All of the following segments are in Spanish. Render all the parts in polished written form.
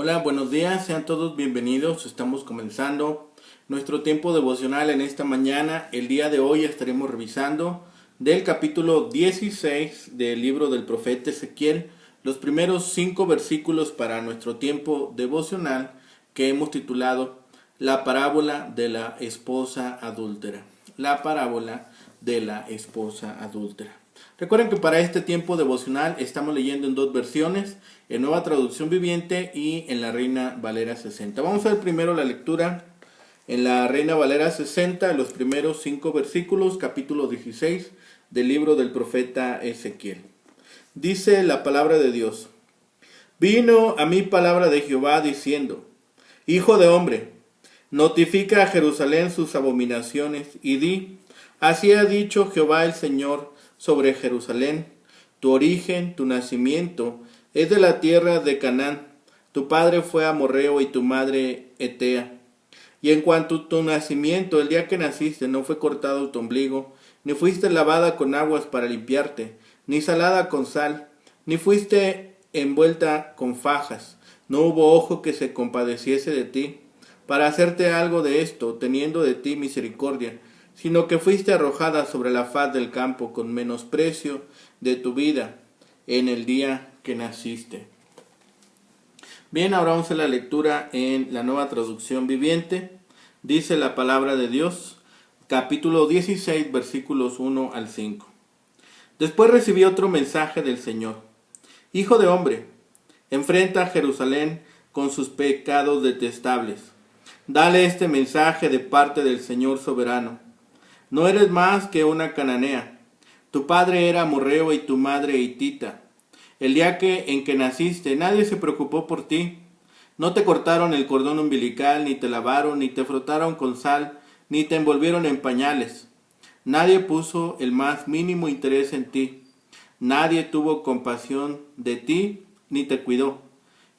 Hola, buenos días, sean todos bienvenidos. Estamos comenzando nuestro tiempo devocional en esta mañana. El día de hoy estaremos revisando del capítulo 16 del libro del profeta Ezequiel, los primeros 5 versículos para nuestro tiempo devocional que hemos titulado La parábola de la esposa adúltera. La parábola de la esposa adúltera. Recuerden que para este tiempo devocional estamos leyendo en 2 versiones, en Nueva Traducción Viviente y en la Reina Valera 60. Vamos a ver primero la lectura en la Reina Valera 60, los primeros 5 versículos, capítulo 16 del libro del profeta Ezequiel. Dice la palabra de Dios: Vino a mí palabra de Jehová diciendo: Hijo de hombre, notifica a Jerusalén sus abominaciones y di: Así ha dicho Jehová el Señor sobre Jerusalén: tu origen, tu nacimiento es de la tierra de Canaán. Tu padre fue amorreo y tu madre hetea. Y en cuanto a tu nacimiento, el día que naciste no fue cortado tu ombligo, ni fuiste lavada con aguas para limpiarte, ni salada con sal, ni fuiste envuelta con fajas. No hubo ojo que se compadeciese de ti, para hacerte algo de esto, teniendo de ti misericordia, sino que fuiste arrojada sobre la faz del campo con menosprecio de tu vida en el día que naciste. Bien, ahora vamos a la lectura en la Nueva Traducción Viviente. Dice la palabra de Dios, capítulo 16, versículos 1 al 5. Después recibí otro mensaje del Señor: Hijo de hombre, enfrenta a Jerusalén con sus pecados detestables. Dale este mensaje de parte del Señor soberano: No eres más que una cananea. Tu padre era amorreo y tu madre hitita. El día en que naciste, nadie se preocupó por ti. No te cortaron el cordón umbilical, ni te lavaron, ni te frotaron con sal, ni te envolvieron en pañales. Nadie puso el más mínimo interés en ti. Nadie tuvo compasión de ti, ni te cuidó.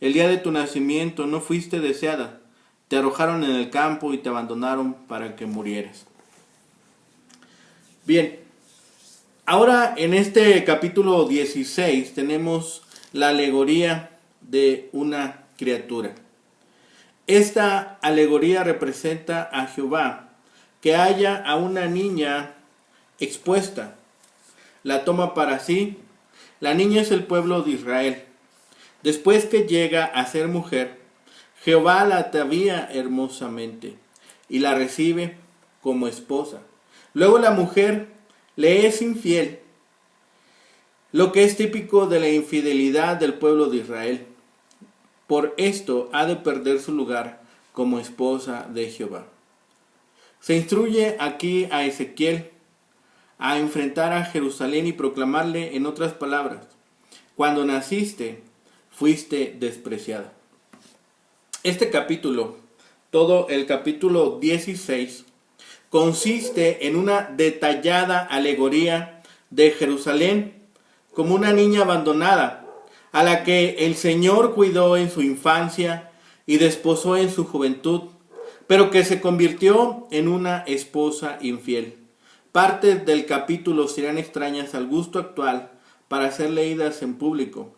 El día de tu nacimiento no fuiste deseada. Te arrojaron en el campo y te abandonaron para que murieras. Bien, ahora en este capítulo 16 tenemos la alegoría de una criatura. Esta alegoría representa a Jehová, que halla a una niña expuesta. La toma para sí. La niña es el pueblo de Israel. Después que llega a ser mujer, Jehová la atavía hermosamente y la recibe como esposa. Luego la mujer le es infiel, lo que es típico de la infidelidad del pueblo de Israel. Por esto ha de perder su lugar como esposa de Jehová. Se instruye aquí a Ezequiel a enfrentar a Jerusalén y proclamarle, en otras palabras: cuando naciste, fuiste despreciada. Este capítulo, todo el capítulo 16, consiste en una detallada alegoría de Jerusalén como una niña abandonada, a la que el Señor cuidó en su infancia y desposó en su juventud, pero que se convirtió en una esposa infiel. Partes del capítulo serán extrañas al gusto actual para ser leídas en público,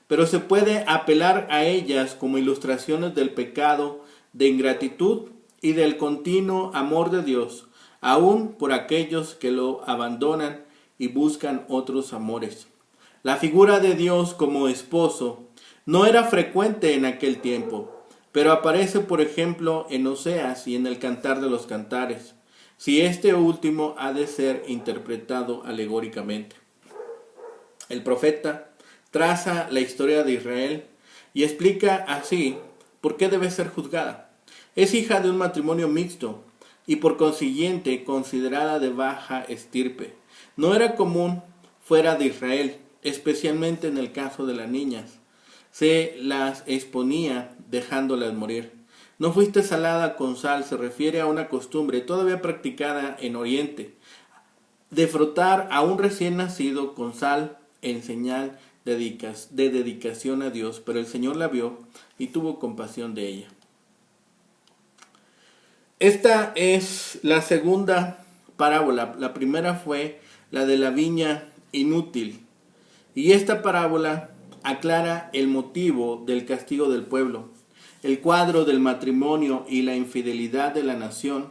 pero se puede apelar a ellas como ilustraciones del pecado de ingratitud y del continuo amor de Dios, aún por aquellos que lo abandonan y buscan otros amores. La figura de Dios como esposo no era frecuente en aquel tiempo, pero aparece, por ejemplo, en Oseas y en el Cantar de los Cantares, si este último ha de ser interpretado alegóricamente. El profeta traza la historia de Israel y explica así por qué debe ser juzgada. Es hija de un matrimonio mixto y por consiguiente considerada de baja estirpe. No era común fuera de Israel, especialmente en el caso de las niñas. Se las exponía dejándolas morir. No fuiste salada con sal se refiere a una costumbre todavía practicada en Oriente, de frotar a un recién nacido con sal en señal de dedicación a Dios, pero el Señor la vio y tuvo compasión de ella. Esta es la segunda parábola. La primera fue la de la viña inútil. Y esta parábola aclara el motivo del castigo del pueblo. El cuadro del matrimonio y la infidelidad de la nación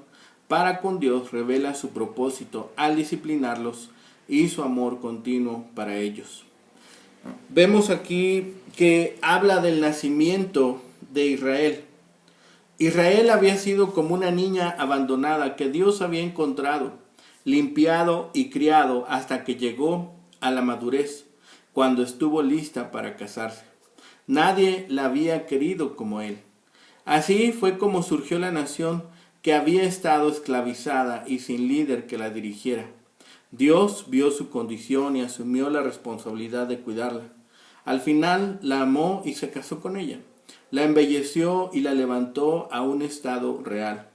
para con Dios revela su propósito al disciplinarlos y su amor continuo para ellos. Vemos aquí que habla del nacimiento de Israel. Israel había sido como una niña abandonada que Dios había encontrado, limpiado y criado hasta que llegó a la madurez, cuando estuvo lista para casarse. Nadie la había querido como él. Así fue como surgió la nación que había estado esclavizada y sin líder que la dirigiera. Dios vio su condición y asumió la responsabilidad de cuidarla. Al final la amó y se casó con ella. La embelleció y la levantó a un estado real.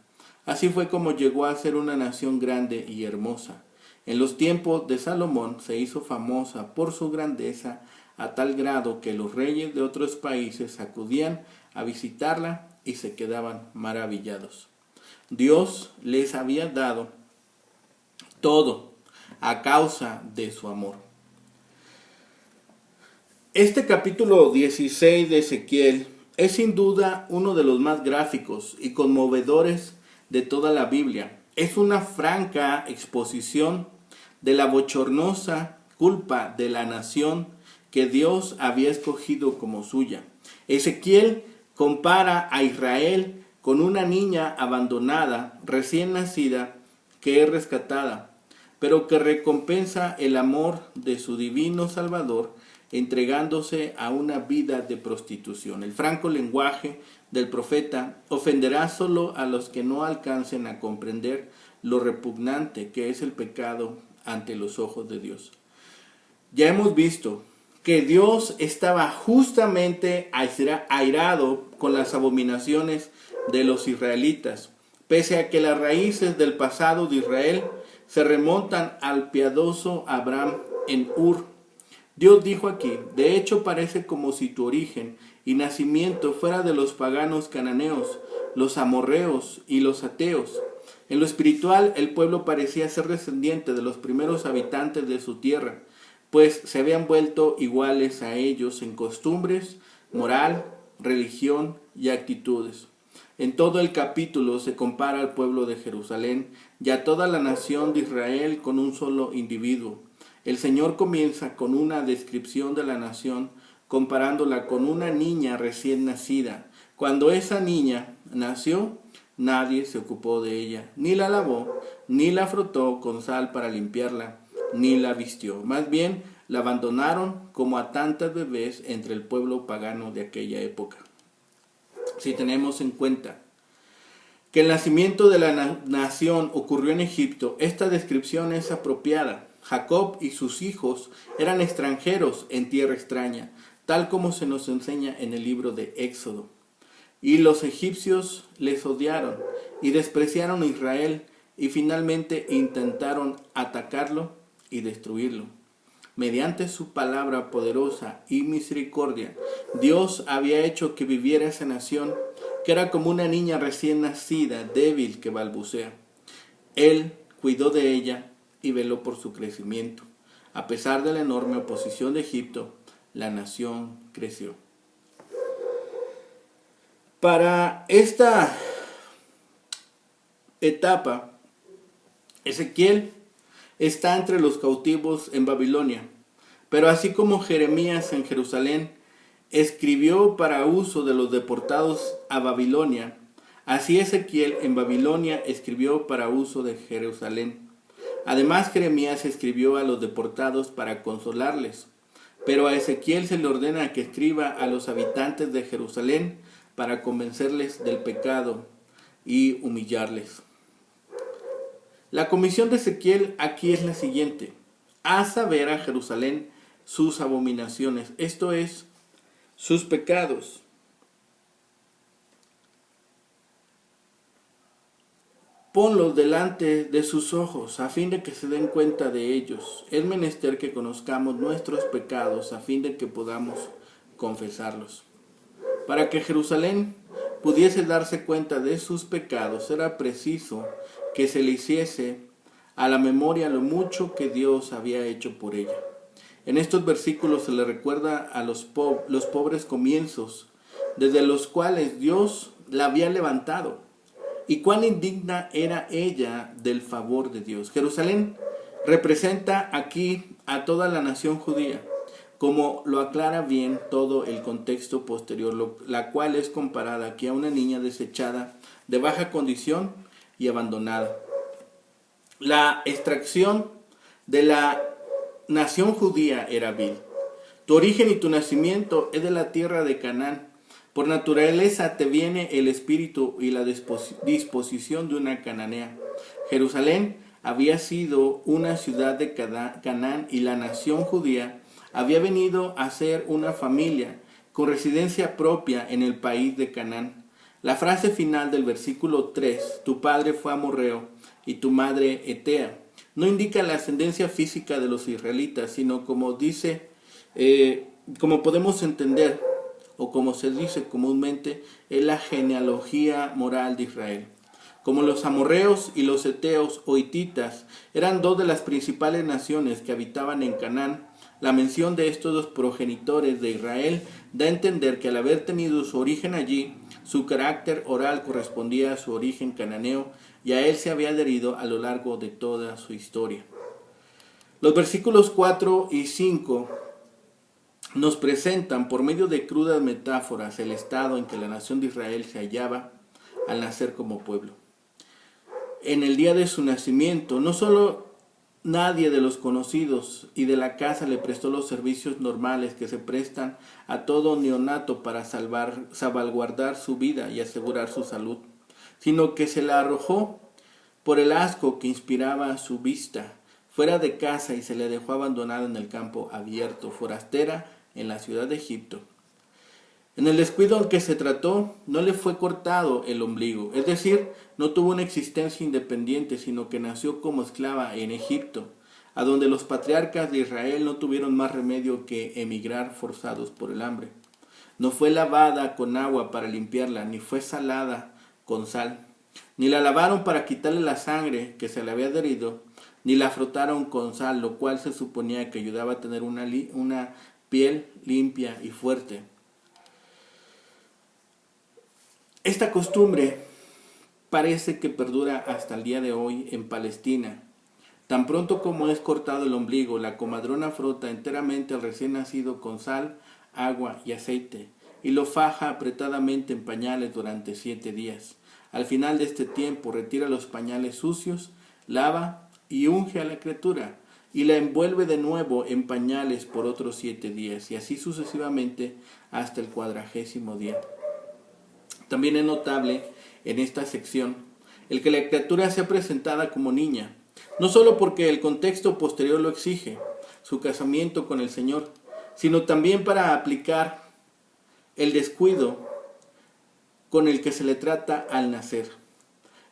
Así fue como llegó a ser una nación grande y hermosa. En los tiempos de Salomón se hizo famosa por su grandeza a tal grado que los reyes de otros países acudían a visitarla y se quedaban maravillados. Dios les había dado todo a causa de su amor. Este capítulo 16 de Ezequiel es sin duda uno de los más gráficos y conmovedores de toda la Biblia. Es una franca exposición de la bochornosa culpa de la nación que Dios había escogido como suya. Ezequiel compara a Israel con una niña abandonada, recién nacida, que es rescatada, pero que recompensa el amor de su divino Salvador entregándose a una vida de prostitución. El franco lenguaje del profeta ofenderá solo a los que no alcancen a comprender lo repugnante que es el pecado ante los ojos de Dios. Ya hemos visto que Dios estaba justamente airado con las abominaciones de los israelitas, pese a que las raíces del pasado de Israel se remontan al piadoso Abraham en Ur. Dios dijo aquí: de hecho parece como si tu origen y nacimiento fuera de los paganos cananeos, los amorreos y los ateos. En lo espiritual, el pueblo parecía ser descendiente de los primeros habitantes de su tierra, pues se habían vuelto iguales a ellos en costumbres, moral, religión y actitudes. En todo el capítulo se compara al pueblo de Jerusalén y a toda la nación de Israel con un solo individuo. El Señor comienza con una descripción de la nación, comparándola con una niña recién nacida. Cuando esa niña nació, nadie se ocupó de ella, ni la lavó, ni la frotó con sal para limpiarla, ni la vistió. Más bien, la abandonaron como a tantas bebés entre el pueblo pagano de aquella época. Si tenemos en cuenta que el nacimiento de la nación ocurrió en Egipto, esta descripción es apropiada. Jacob y sus hijos eran extranjeros en tierra extraña, tal como se nos enseña en el libro de Éxodo. Y los egipcios les odiaron y despreciaron a Israel y finalmente intentaron atacarlo y destruirlo. Mediante su palabra poderosa y misericordia, Dios había hecho que viviera esa nación, que era como una niña recién nacida, débil, que balbucea. Él cuidó de ella y veló por su crecimiento. A pesar de la enorme oposición de Egipto, la nación creció. Para esta etapa, Ezequiel está entre los cautivos en Babilonia, pero así como Jeremías en Jerusalén escribió para uso de los deportados a Babilonia, así Ezequiel en Babilonia escribió para uso de Jerusalén. Además, Jeremías escribió a los deportados para consolarles, pero a Ezequiel se le ordena que escriba a los habitantes de Jerusalén para convencerles del pecado y humillarles. La comisión de Ezequiel aquí es la siguiente: haz saber a Jerusalén sus abominaciones, esto es, sus pecados. Ponlos delante de sus ojos, a fin de que se den cuenta de ellos. Es menester que conozcamos nuestros pecados, a fin de que podamos confesarlos. Para que Jerusalén pudiese darse cuenta de sus pecados, era preciso que se le hiciese a la memoria lo mucho que Dios había hecho por ella. En estos versículos se le recuerda a los pobres comienzos desde los cuales Dios la había levantado, y cuán indigna era ella del favor de Dios. Jerusalén representa aquí a toda la nación judía, como lo aclara bien todo el contexto posterior, la cual es comparada aquí a una niña desechada, de baja condición y abandonada. La extracción de la nación judía era vil. Tu origen y tu nacimiento es de la tierra de Canaán. Por naturaleza te viene el espíritu y la disposición de una cananea. Jerusalén había sido una ciudad de Canaán y la nación judía había venido a ser una familia con residencia propia en el país de Canaán. La frase final del versículo 3, tu padre fue amorreo y tu madre etea, no indica la ascendencia física de los israelitas, sino como podemos entender, o como se dice comúnmente, es la genealogía moral de Israel. Como los amorreos y los eteos o hititas eran dos de las principales naciones que habitaban en Canaán, la mención de estos dos progenitores de Israel da a entender que al haber tenido su origen allí, su carácter oral correspondía a su origen cananeo y a él se había adherido a lo largo de toda su historia. Los versículos 4 y 5 nos presentan por medio de crudas metáforas el estado en que la nación de Israel se hallaba al nacer como pueblo. En el día de su nacimiento, no solo nadie de los conocidos y de la casa le prestó los servicios normales que se prestan a todo neonato para salvaguardar su vida y asegurar su salud, sino que se la arrojó por el asco que inspiraba su vista, fuera de casa, y se le dejó abandonada en el campo abierto, forastera en la ciudad de Egipto. En el descuido en que se trató, no le fue cortado el ombligo, es decir, no tuvo una existencia independiente, sino que nació como esclava en Egipto, a donde los patriarcas de Israel no tuvieron más remedio que emigrar forzados por el hambre. No fue lavada con agua para limpiarla, ni fue salada con sal, ni la lavaron para quitarle la sangre que se le había adherido, ni la frotaron con sal, lo cual se suponía que ayudaba a tener una piel limpia y fuerte. Esta costumbre parece que perdura hasta el día de hoy en Palestina. Tan pronto como es cortado el ombligo, la comadrona frota enteramente al recién nacido con sal, agua y aceite, y lo faja apretadamente en pañales durante 7 días. Al final de este tiempo retira los pañales sucios, lava y unge a la criatura, y la envuelve de nuevo en pañales por otros 7 días, y así sucesivamente hasta el 40º día. También es notable en esta sección el que la criatura sea presentada como niña, no solo porque el contexto posterior lo exige, su casamiento con el Señor, sino también para aplicar el descuido con el que se le trata al nacer.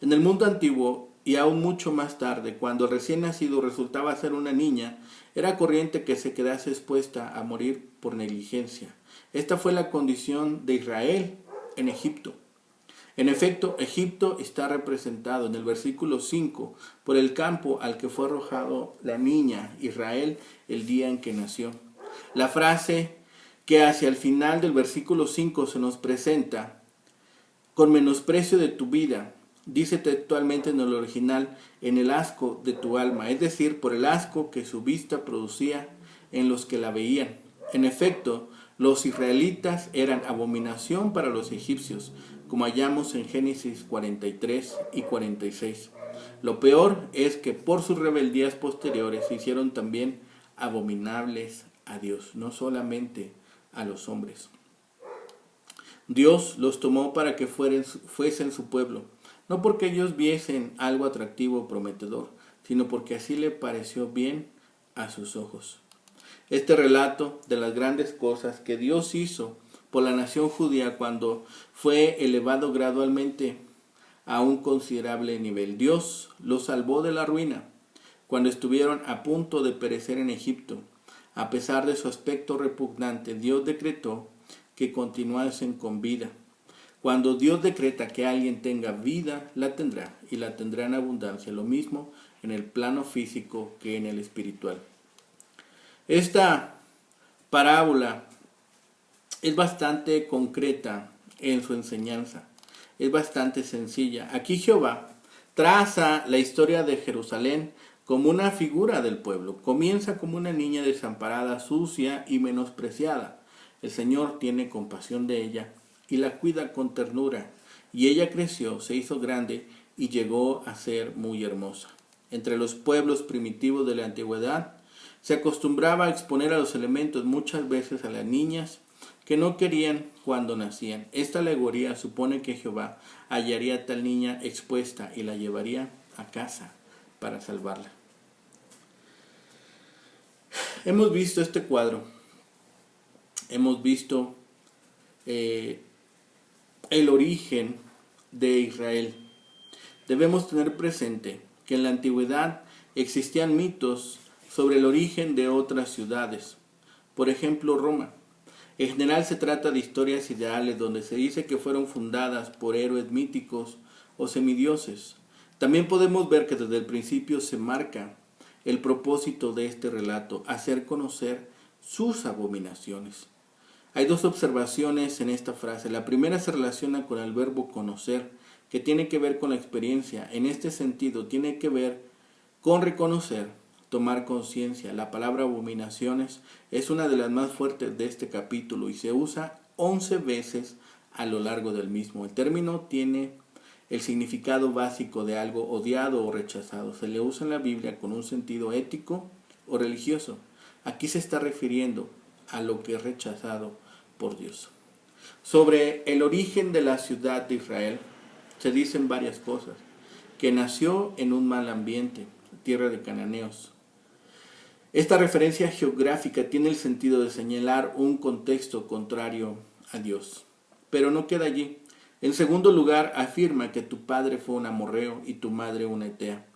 En el mundo antiguo, y aún mucho más tarde, cuando el recién nacido resultaba ser una niña, era corriente que se quedase expuesta a morir por negligencia. Esta fue la condición de Israel en Egipto. En efecto, Egipto está representado en el versículo 5 por el campo al que fue arrojado la niña Israel el día en que nació. La frase que hacia el final del versículo 5 se nos presenta, con menosprecio de tu vida, dice textualmente en el original, en el asco de tu alma, es decir, por el asco que su vista producía en los que la veían. En efecto, los israelitas eran abominación para los egipcios, como hallamos en Génesis 43 y 46. Lo peor es que por sus rebeldías posteriores se hicieron también abominables a Dios, no solamente a los hombres. Dios los tomó para que fuesen su pueblo, no porque ellos viesen algo atractivo o prometedor, sino porque así le pareció bien a sus ojos. Este relato de las grandes cosas que Dios hizo por la nación judía cuando fue elevado gradualmente a un considerable nivel. Dios los salvó de la ruina cuando estuvieron a punto de perecer en Egipto. A pesar de su aspecto repugnante, Dios decretó que continuasen con vida. Cuando Dios decreta que alguien tenga vida, la tendrá, y la tendrá en abundancia, lo mismo en el plano físico que en el espiritual. Esta parábola es bastante concreta en su enseñanza. Es bastante sencilla. Aquí Jehová traza la historia de Jerusalén como una figura del pueblo. Comienza como una niña desamparada, sucia y menospreciada. El Señor tiene compasión de ella y la cuida con ternura. Y ella creció, se hizo grande y llegó a ser muy hermosa. Entre los pueblos primitivos de la antigüedad se acostumbraba a exponer a los elementos muchas veces a las niñas que no querían cuando nacían. Esta alegoría supone que Jehová hallaría a tal niña expuesta y la llevaría a casa para salvarla. Hemos visto este cuadro, hemos visto el origen de Israel. Debemos tener presente que en la antigüedad existían mitos sobre el origen de otras ciudades. Por ejemplo, Roma. En general se trata de historias ideales donde se dice que fueron fundadas por héroes míticos o semidioses. También podemos ver que desde el principio se marca el propósito de este relato, hacer conocer sus abominaciones. Hay dos observaciones en esta frase. La primera se relaciona con el verbo conocer, que tiene que ver con la experiencia. En este sentido, tiene que ver con reconocer, tomar conciencia. La palabra abominaciones es una de las más fuertes de este capítulo y se usa 11 veces a lo largo del mismo. El término tiene el significado básico de algo odiado o rechazado. Se le usa en la Biblia con un sentido ético o religioso. Aquí se está refiriendo a lo que es rechazado por Dios. Sobre el origen de la ciudad de Israel se dicen varias cosas. Que nació en un mal ambiente, tierra de cananeos. Esta referencia geográfica tiene el sentido de señalar un contexto contrario a Dios. Pero no queda allí. En segundo lugar, afirma que tu padre fue un amorreo y tu madre una etea.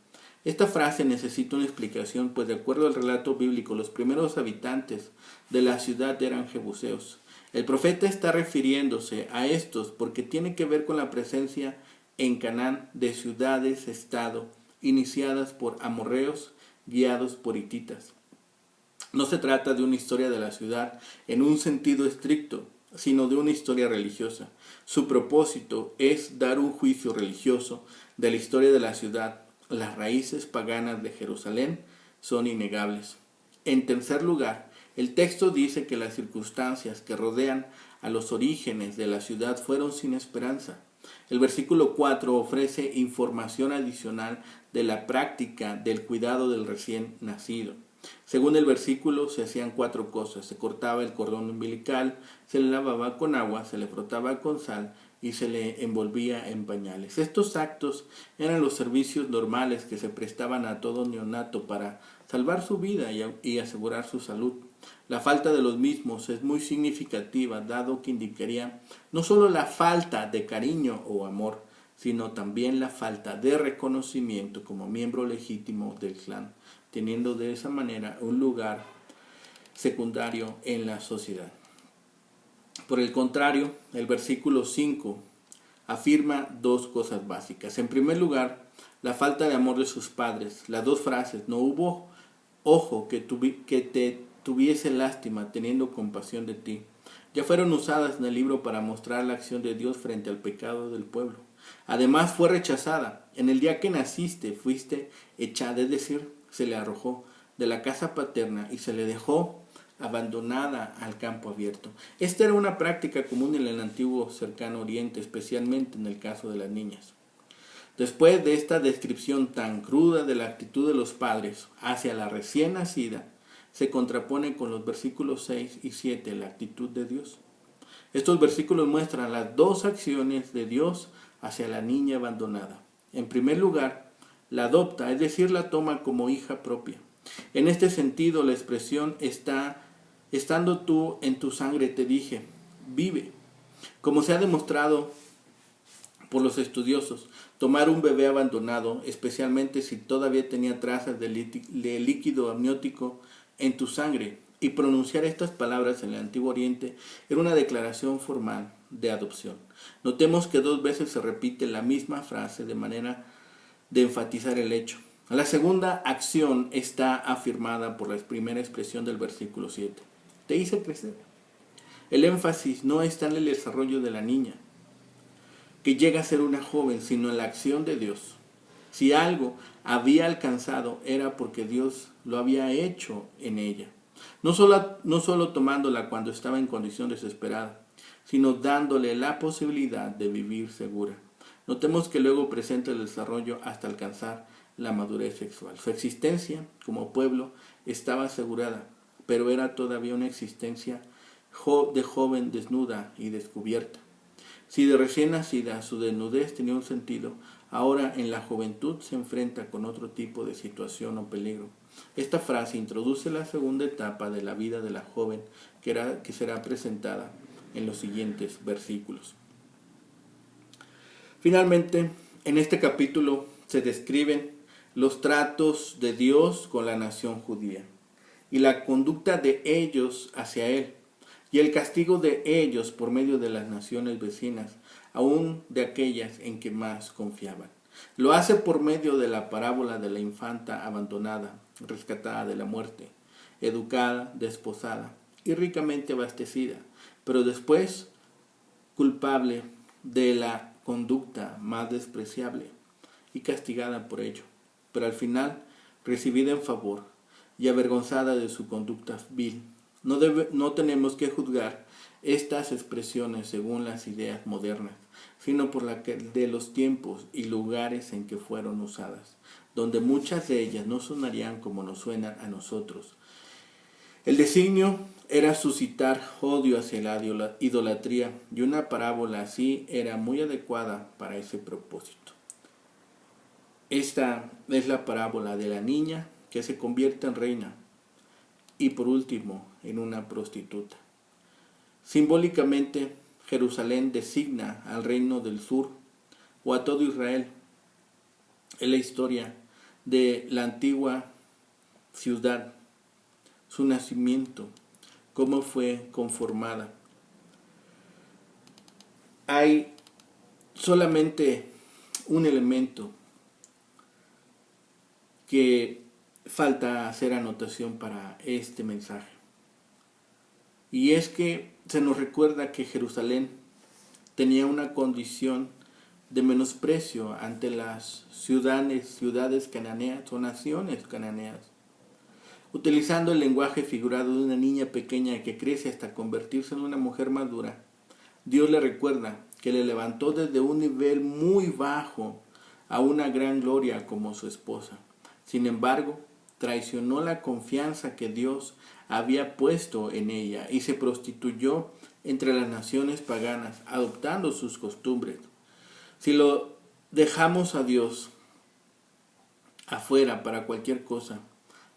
Esta frase necesita una explicación, pues de acuerdo al relato bíblico, los primeros habitantes de la ciudad eran jebuseos. El profeta está refiriéndose a estos porque tiene que ver con la presencia en Canaán de ciudades-estado iniciadas por amorreos guiados por hititas. No se trata de una historia de la ciudad en un sentido estricto, sino de una historia religiosa. Su propósito es dar un juicio religioso de la historia de la ciudad. Las raíces paganas de Jerusalén son innegables. En tercer lugar, el texto dice que las circunstancias que rodean a los orígenes de la ciudad fueron sin esperanza. El versículo 4 ofrece información adicional de la práctica del cuidado del recién nacido. Según el versículo, se hacían 4 cosas. Se cortaba el cordón umbilical, se le lavaba con agua, se le frotaba con sal y se le envolvía en pañales. Estos actos eran los servicios normales que se prestaban a todo neonato para salvar su vida y asegurar su salud. La falta de los mismos es muy significativa, dado que indicaría no solo la falta de cariño o amor, sino también la falta de reconocimiento como miembro legítimo del clan, teniendo de esa manera un lugar secundario en la sociedad. Por el contrario, el versículo 5 afirma 2 cosas básicas. En primer lugar, la falta de amor de sus padres. Las 2 frases, no hubo ojo que te tuviese lástima teniendo compasión de ti, ya fueron usadas en el libro para mostrar la acción de Dios frente al pecado del pueblo. Además fue rechazada. En el día que naciste fuiste echada, es decir, se le arrojó de la casa paterna y se le dejó abandonada al campo abierto. Esta era una práctica común en el antiguo cercano oriente, especialmente en el caso de las niñas. Después de esta descripción tan cruda de la actitud de los padres hacia la recién nacida, se contrapone con los versículos 6 y 7, la actitud de Dios. Estos versículos muestran las 2 acciones de Dios hacia la niña abandonada. En primer lugar, la adopta, es decir, la toma como hija propia. En este sentido, la expresión estando tú en tu sangre te dije, vive. Como se ha demostrado por los estudiosos, tomar un bebé abandonado, especialmente si todavía tenía trazas de líquido amniótico en tu sangre, y pronunciar estas palabras en el Antiguo Oriente era una declaración formal de adopción. Notemos que 2 veces se repite la misma frase de manera de enfatizar el hecho. La segunda acción está afirmada por la primera expresión del versículo 7. Te hice crecer. El énfasis no está en el desarrollo de la niña, que llega a ser una joven, sino en la acción de Dios. Si algo había alcanzado era porque Dios lo había hecho en ella. No solo tomándola cuando estaba en condición desesperada, sino dándole la posibilidad de vivir segura. Notemos que luego presenta el desarrollo hasta alcanzar la madurez sexual. Su existencia como pueblo estaba asegurada, pero era todavía una existencia de joven desnuda y descubierta. Si de recién nacida su desnudez tenía un sentido, ahora en la juventud se enfrenta con otro tipo de situación o peligro. Esta frase introduce la segunda etapa de la vida de la joven que será presentada en los siguientes versículos. Finalmente, en este capítulo se describen los tratos de Dios con la nación judía y la conducta de ellos hacia Él, y el castigo de ellos por medio de las naciones vecinas, aún de aquellas en que más confiaban. Lo hace por medio de la parábola de la infanta abandonada, rescatada de la muerte, educada, desposada y ricamente abastecida, pero después culpable de la conducta más despreciable y castigada por ello, pero al final recibida en favor y avergonzada de su conducta vil. No tenemos que juzgar estas expresiones según las ideas modernas, sino por la de los tiempos y lugares en que fueron usadas, donde muchas de ellas no sonarían como nos suenan a nosotros. El designio era suscitar odio hacia la idolatría, y una parábola así era muy adecuada para ese propósito. Esta es la parábola de la niña que se convierte en reina y por último en una prostituta. Simbólicamente, Jerusalén designa al reino del sur o a todo Israel. Es la historia de la antigua ciudad, su nacimiento, cómo fue conformada. Hay solamente un elemento que falta hacer anotación para este mensaje. Y es que se nos recuerda que Jerusalén tenía una condición de menosprecio ante las ciudades cananeas o naciones cananeas. Utilizando el lenguaje figurado de una niña pequeña que crece hasta convertirse en una mujer madura, Dios le recuerda que le levantó desde un nivel muy bajo a una gran gloria como su esposa. Sin embargo, traicionó la confianza que Dios había puesto en ella y se prostituyó entre las naciones paganas, adoptando sus costumbres. Si lo dejamos a Dios afuera para cualquier cosa,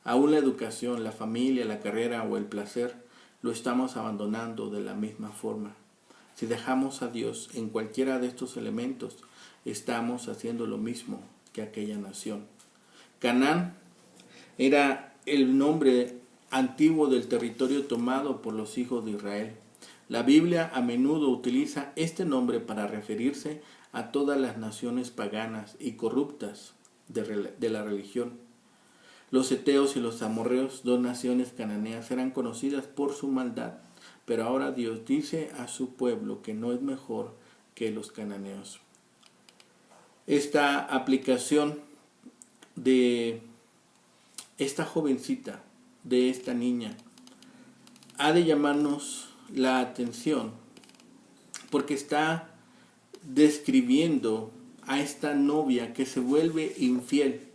aún la educación, la familia, la carrera o el placer, lo estamos abandonando de la misma forma. Si dejamos a Dios en cualquiera de estos elementos, estamos haciendo lo mismo que aquella nación. Canaán era el nombre antiguo del territorio tomado por los hijos de Israel. La Biblia a menudo utiliza este nombre para referirse a todas las naciones paganas y corruptas de la religión. Los heteos y los amorreos, dos naciones cananeas, eran conocidas por su maldad, pero ahora Dios dice a su pueblo que no es mejor que los cananeos. Esta aplicación de esta jovencita, de esta niña, ha de llamarnos la atención porque está describiendo a esta novia que se vuelve infiel.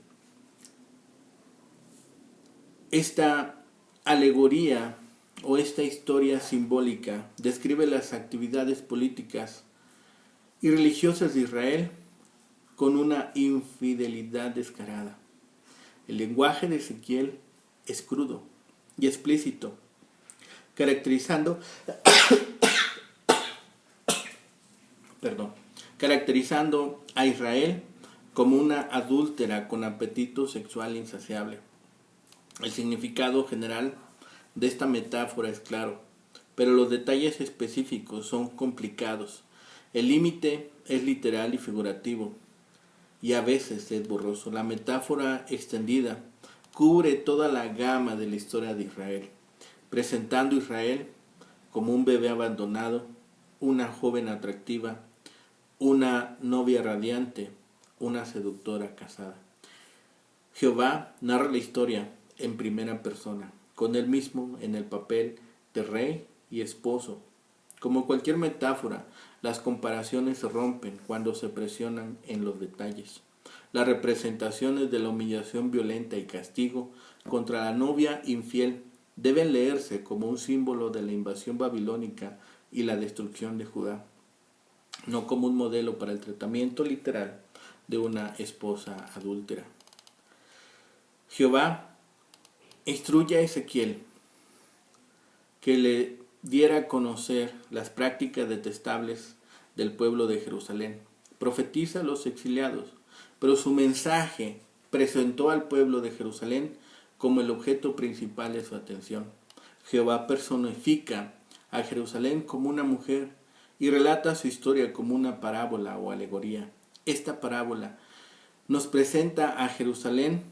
Esta alegoría o esta historia simbólica describe las actividades políticas y religiosas de Israel con una infidelidad descarada. El lenguaje de Ezequiel es crudo y explícito, caracterizando a Israel como una adúltera con apetito sexual insaciable. El significado general de esta metáfora es claro, pero los detalles específicos son complicados. El límite es literal y figurativo, y a veces es borroso. La metáfora extendida cubre toda la gama de la historia de Israel, presentando a Israel como un bebé abandonado, una joven atractiva, una novia radiante, una seductora casada. Jehová narra la historia en primera persona, con él mismo en el papel de rey y esposo. Como cualquier metáfora, las comparaciones se rompen cuando se presionan en los detalles. Las representaciones de la humillación violenta y castigo contra la novia infiel deben leerse como un símbolo de la invasión babilónica y la destrucción de Judá, no como un modelo para el tratamiento literal de una esposa adúltera. Jehová instruye a Ezequiel que le diera a conocer las prácticas detestables del pueblo de Jerusalén. Profetiza a los exiliados, pero su mensaje presentó al pueblo de Jerusalén como el objeto principal de su atención. Jehová personifica a Jerusalén como una mujer y relata su historia como una parábola o alegoría. Esta parábola nos presenta a Jerusalén,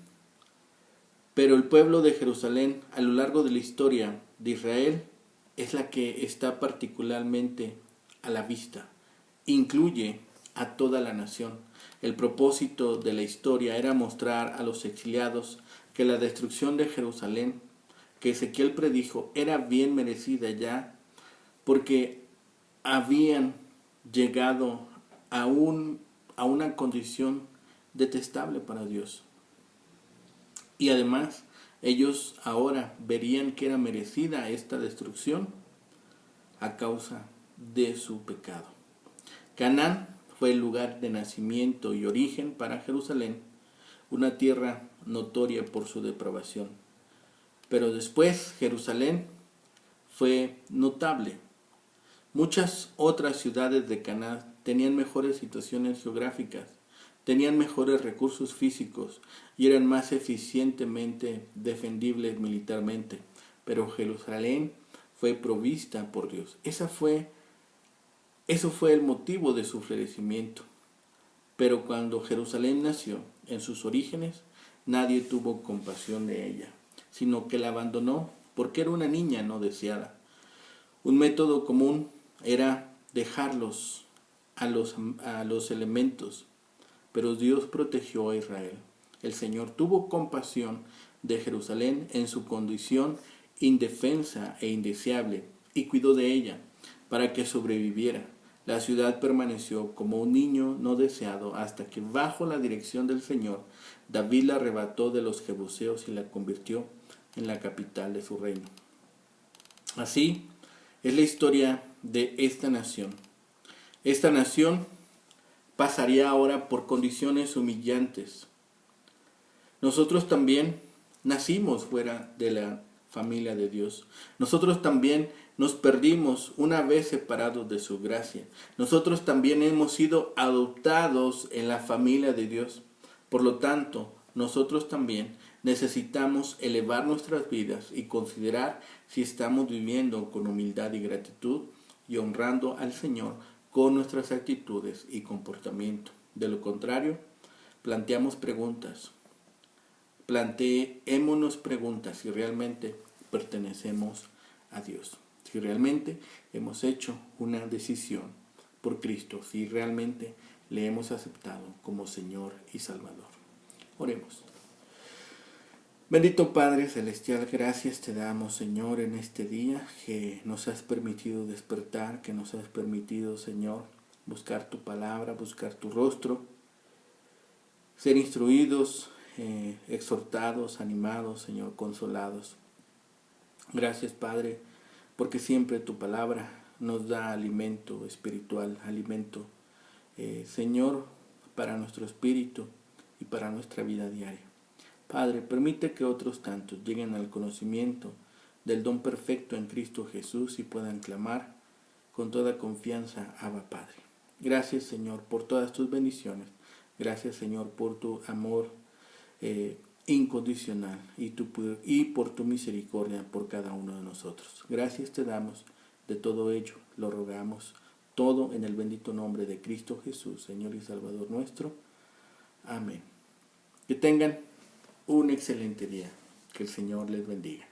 pero el pueblo de Jerusalén a lo largo de la historia de Israel es la que está particularmente a la vista. Incluye a toda la nación. El propósito de la historia era mostrar a los exiliados que la destrucción de Jerusalén, que Ezequiel predijo, era bien merecida ya, porque habían llegado a una condición detestable para Dios. Y además, ellos ahora verían que era merecida esta destrucción a causa de su pecado. Canaán fue el lugar de nacimiento y origen para Jerusalén, una tierra notoria por su depravación. Pero después Jerusalén fue notable. Muchas otras ciudades de Canaán tenían mejores situaciones geográficas, tenían mejores recursos físicos y eran más eficientemente defendibles militarmente, pero Jerusalén fue provista por Dios. Eso fue el motivo de su florecimiento. Pero cuando Jerusalén nació, en sus orígenes, nadie tuvo compasión de ella, sino que la abandonó porque era una niña no deseada. Un método común era dejarlos a los elementos, pero Dios protegió a Israel. El Señor tuvo compasión de Jerusalén en su condición indefensa e indeseable y cuidó de ella para que sobreviviera. La ciudad permaneció como un niño no deseado hasta que, bajo la dirección del Señor, David la arrebató de los jebuseos y la convirtió en la capital de su reino. Así es la historia de esta nación. Esta nación pasaría ahora por condiciones humillantes. Nosotros también nacimos fuera de la familia de Dios. Nosotros también nos perdimos una vez separados de su gracia. Nosotros también hemos sido adoptados en la familia de Dios. Por lo tanto, nosotros también necesitamos elevar nuestras vidas y considerar si estamos viviendo con humildad y gratitud y honrando al Señor con nuestras actitudes y comportamiento. De lo contrario, planteémonos preguntas si realmente pertenecemos a Dios, si realmente hemos hecho una decisión por Cristo, si realmente le hemos aceptado como Señor y Salvador. Oremos. Bendito Padre Celestial, gracias te damos, Señor, en este día que nos has permitido despertar, que nos has permitido, Señor, buscar tu palabra, buscar tu rostro, ser instruidos, exhortados, animados, Señor, consolados. Gracias, Padre, porque siempre tu palabra nos da alimento espiritual, alimento, Señor, para nuestro espíritu y para nuestra vida diaria. Padre, permite que otros tantos lleguen al conocimiento del don perfecto en Cristo Jesús y puedan clamar con toda confianza, Abba Padre. Gracias, Señor, por todas tus bendiciones. Gracias, Señor, por tu amor incondicional y por tu misericordia por cada uno de nosotros. Gracias te damos de todo ello, lo rogamos todo en el bendito nombre de Cristo Jesús, Señor y Salvador nuestro. Amén. Que tengan un excelente día. Que el Señor les bendiga.